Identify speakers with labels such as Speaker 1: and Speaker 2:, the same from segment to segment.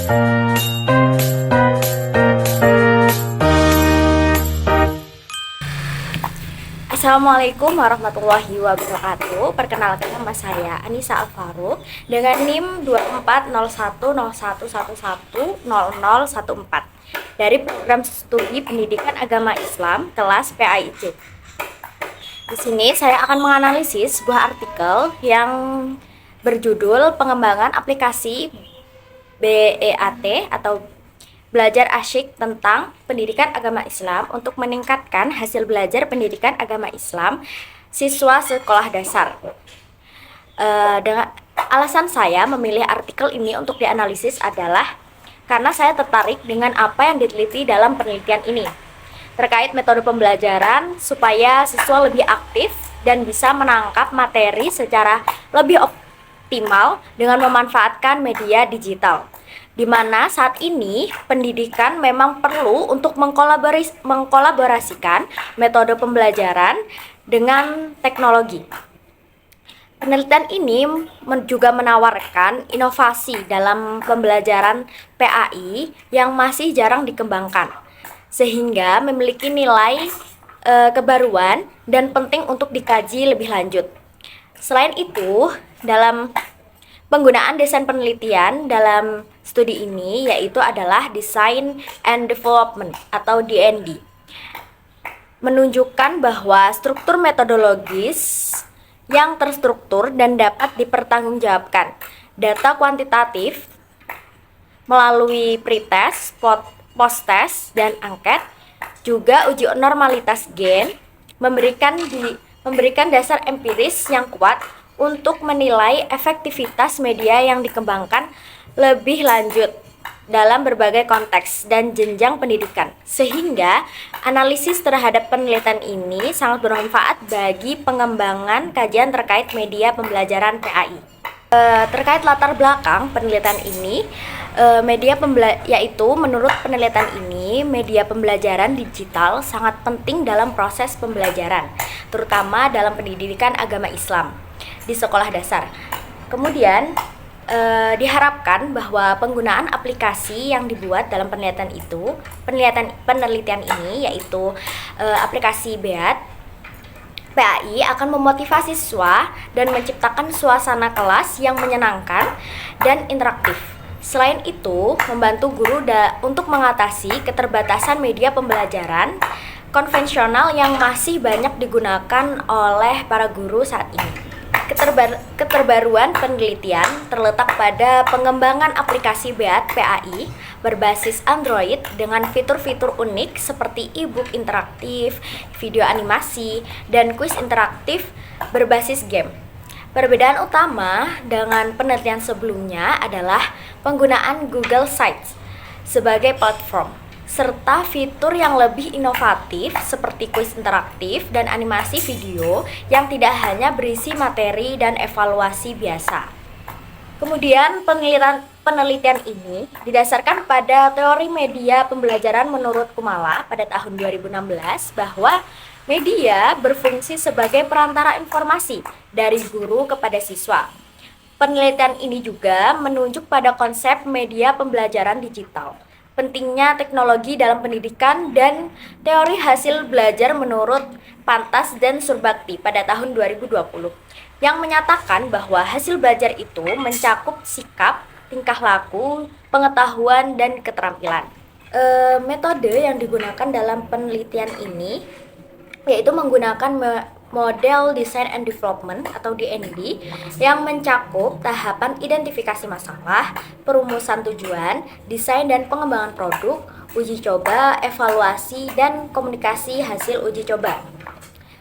Speaker 1: Assalamualaikum warahmatullahi wabarakatuh. Perkenalkan nama saya Anissa Alvaro dengan NIM 240111110014 dari program studi Pendidikan Agama Islam kelas PAIJ. Di sini saya akan menganalisis sebuah artikel yang berjudul Pengembangan Aplikasi BEAT atau Belajar Asyik tentang Pendidikan Agama Islam untuk meningkatkan hasil belajar pendidikan agama Islam siswa sekolah dasar. Dengan alasan saya memilih artikel ini untuk dianalisis adalah karena saya tertarik dengan apa yang diteliti dalam penelitian ini terkait metode pembelajaran supaya siswa lebih aktif dan bisa menangkap materi secara lebih optimal dengan memanfaatkan media digital, di mana saat ini pendidikan memang perlu untuk mengkolaborasikan metode pembelajaran dengan teknologi. Penelitian ini juga menawarkan inovasi dalam pembelajaran PAI yang masih jarang dikembangkan, sehingga memiliki nilai kebaruan dan penting untuk dikaji lebih lanjut. Selain itu, dalam penggunaan desain penelitian dalam studi ini yaitu adalah Design and Development atau DND, menunjukkan bahwa struktur metodologis yang terstruktur dan dapat dipertanggungjawabkan, data kuantitatif melalui pretest, post-test, dan angket, juga uji normalitas gen, memberikan dasar empiris yang kuat untuk menilai efektivitas media yang dikembangkan lebih lanjut dalam berbagai konteks dan jenjang pendidikan, sehingga analisis terhadap penelitian ini sangat bermanfaat bagi pengembangan kajian terkait media pembelajaran PAI. Terkait latar belakang penelitian ini, yaitu menurut penelitian ini media pembelajaran digital sangat penting dalam proses pembelajaran, terutama dalam pendidikan agama Islam di sekolah dasar. Kemudian diharapkan bahwa penggunaan aplikasi yang dibuat dalam penelitian ini yaitu aplikasi BEAT PAI akan memotivasi siswa dan menciptakan suasana kelas yang menyenangkan dan interaktif. Selain itu, membantu guru untuk mengatasi keterbatasan media pembelajaran konvensional yang masih banyak digunakan oleh para guru saat ini. Keterbaruan penelitian terletak pada pengembangan aplikasi BEAT PAI berbasis Android dengan fitur-fitur unik seperti e-book interaktif, video animasi, dan kuis interaktif berbasis game. Perbedaan utama dengan penelitian sebelumnya adalah penggunaan Google Sites sebagai platform, serta fitur yang lebih inovatif seperti kuis interaktif dan animasi video yang tidak hanya berisi materi dan evaluasi biasa. Kemudian penelitian ini didasarkan pada teori media pembelajaran menurut Kumala pada tahun 2016 bahwa media berfungsi sebagai perantara informasi dari guru kepada siswa. Penelitian ini juga menunjuk pada konsep media pembelajaran digital, pentingnya teknologi dalam pendidikan, dan teori hasil belajar menurut Pantas dan Surbakti pada tahun 2020 yang menyatakan bahwa hasil belajar itu mencakup sikap, tingkah laku, pengetahuan, dan keterampilan. Metode yang digunakan dalam penelitian ini yaitu menggunakan model Design and Development atau DND yang mencakup tahapan identifikasi masalah, perumusan tujuan, desain dan pengembangan produk, uji coba, evaluasi, dan komunikasi hasil uji coba.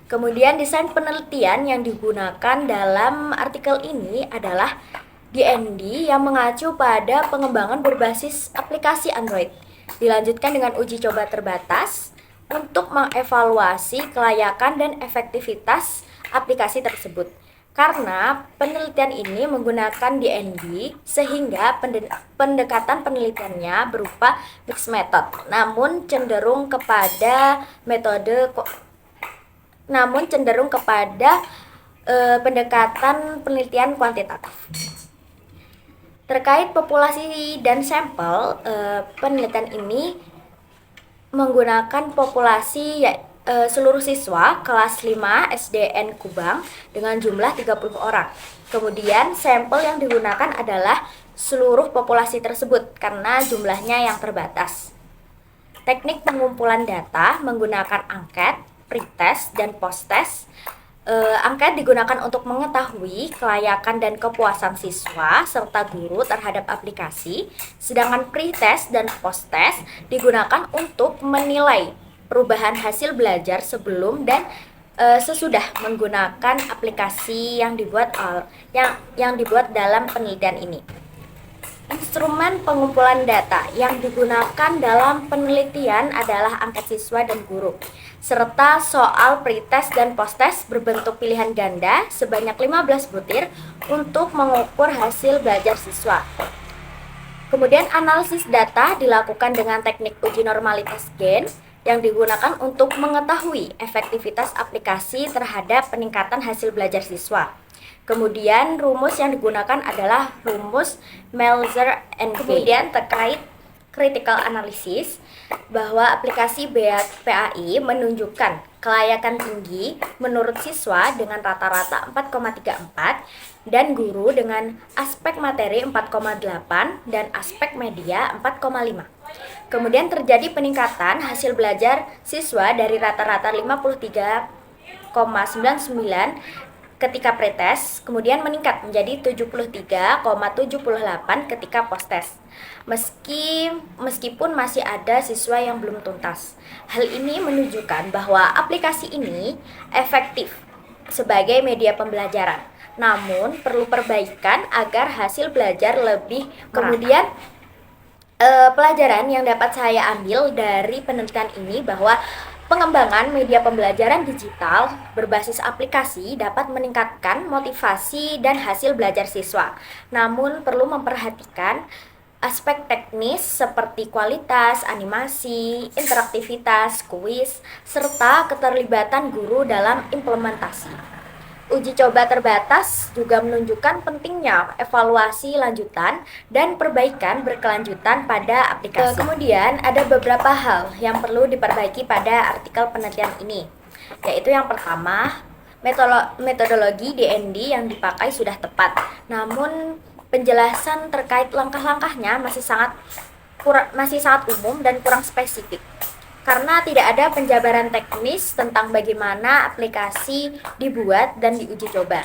Speaker 1: Kemudian desain penelitian yang digunakan dalam artikel ini adalah DND yang mengacu pada pengembangan berbasis aplikasi Android. Dilanjutkan dengan uji coba terbatas untuk mengevaluasi kelayakan dan efektivitas aplikasi tersebut. Karena penelitian ini menggunakan DND, sehingga pendekatan penelitiannya berupa mixed method, namun cenderung kepada pendekatan penelitian kuantitatif. Terkait populasi dan sampel, penelitian ini menggunakan populasi seluruh siswa kelas 5 SDN Kubang dengan jumlah 30 orang. Kemudian sampel yang digunakan adalah seluruh populasi tersebut karena jumlahnya yang terbatas. Teknik pengumpulan data menggunakan angket, pretest, dan posttest. Angket digunakan untuk mengetahui kelayakan dan kepuasan siswa serta guru terhadap aplikasi, sedangkan pretest dan posttest digunakan untuk menilai perubahan hasil belajar sebelum dan sesudah menggunakan aplikasi yang dibuat dalam penelitian ini. Instrumen pengumpulan data yang digunakan dalam penelitian adalah angket siswa dan guru, serta soal pretest dan posttest berbentuk pilihan ganda sebanyak 15 butir untuk mengukur hasil belajar siswa. Kemudian analisis data dilakukan dengan teknik uji normalitas gain yang digunakan untuk mengetahui efektivitas aplikasi terhadap peningkatan hasil belajar siswa. Kemudian rumus yang digunakan adalah rumus Melzer and Kay. Kemudian terkait critical analysis, bahwa aplikasi PAI menunjukkan kelayakan tinggi menurut siswa dengan rata-rata 4,34 dan guru dengan aspek materi 4,8 dan aspek media 4,5. Kemudian terjadi peningkatan hasil belajar siswa dari rata-rata 53,99 ketika pretest, kemudian meningkat menjadi 73,78 ketika posttest. Meskipun masih ada siswa yang belum tuntas. Hal ini menunjukkan bahwa aplikasi ini efektif sebagai media pembelajaran. Namun perlu perbaikan agar hasil belajar lebih merata. Kemudian pelajaran yang dapat saya ambil dari penelitian ini bahwa pengembangan media pembelajaran digital berbasis aplikasi dapat meningkatkan motivasi dan hasil belajar siswa. Namun perlu memperhatikan aspek teknis seperti kualitas, animasi, interaktivitas, kuis, serta keterlibatan guru dalam implementasi. Uji coba terbatas juga menunjukkan pentingnya evaluasi lanjutan dan perbaikan berkelanjutan pada aplikasi. Kemudian ada beberapa hal yang perlu diperbaiki pada artikel penelitian ini, yaitu yang pertama, metodologi DND yang dipakai sudah tepat, namun penjelasan terkait langkah-langkahnya masih sangat umum dan kurang spesifik. Karena tidak ada penjabaran teknis tentang bagaimana aplikasi dibuat dan diuji coba.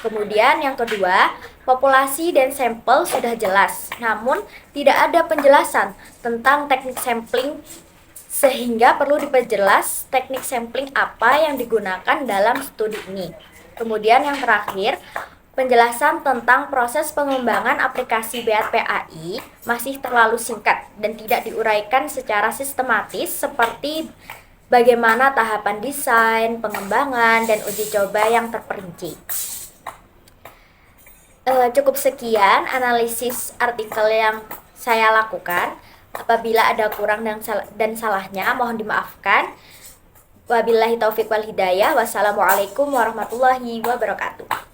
Speaker 1: Kemudian yang kedua, populasi dan sampel sudah jelas, namun tidak ada penjelasan tentang teknik sampling, sehingga perlu diperjelas teknik sampling apa yang digunakan dalam studi ini. Kemudian yang terakhir, penjelasan tentang proses pengembangan aplikasi BEAT PAI masih terlalu singkat dan tidak diuraikan secara sistematis seperti bagaimana tahapan desain, pengembangan, dan uji coba yang terperinci. Cukup sekian analisis artikel yang saya lakukan. Apabila ada kurang dan salahnya, mohon dimaafkan. Wabillahi taufiq wal hidayah. Wassalamualaikum warahmatullahi wabarakatuh.